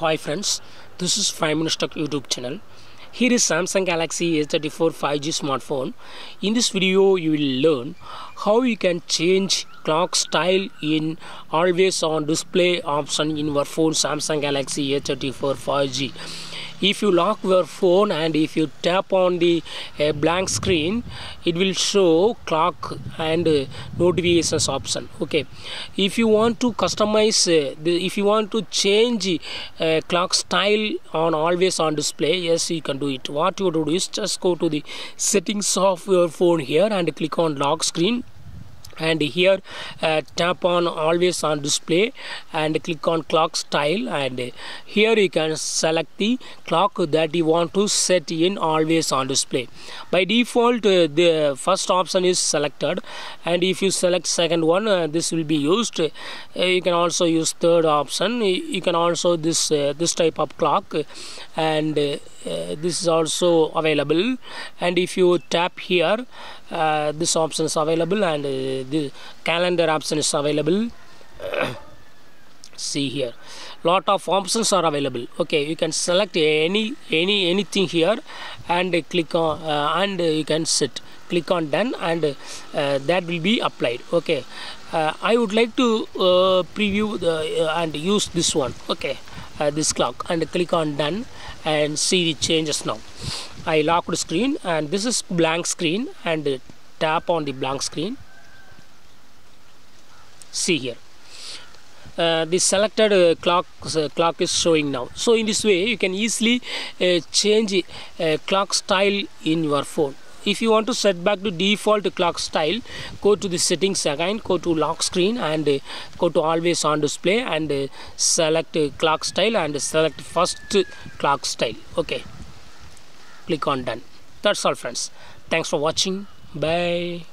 Hi friends, this is Prime Minister YouTube channel. Here is Samsung Galaxy A34 5G smartphone. In this video you will learn how you can change clock style in always on display option in your phone Samsung Galaxy A34 5G. If you lock your phone and if you tap on the blank screen, it will show clock and notifications option. Okay, if you want to customize if you want to change clock style on always on display, yes, you can do it. What you do is just go to the settings of your phone here and click on lock screen, and here tap on always on display and click on clock style, and here you can select the clock that you want to set in always on display. By default the first option is selected, and if you select second one, this will be used. You can also use third option. You can also this type of clock, and this is also available. And if you tap here, this option is available, and the calendar option is available. See here, lot of options are available. Okay, you can select anything here and click on and you can set, click on done, and that will be applied. Okay, I would like to preview and use this one. Okay, this clock, and click on done and see the changes. Now I locked the screen, and this is blank screen, and tap on the blank screen. See here, the selected clock is showing now. So in this way you can easily change clock style in your phone. If you want to set back to default clock style, go to the settings again, go to lock screen, and go to always on display, and select clock style, and select first clock style. Okay, click on done. That's all friends. Thanks for watching. Bye.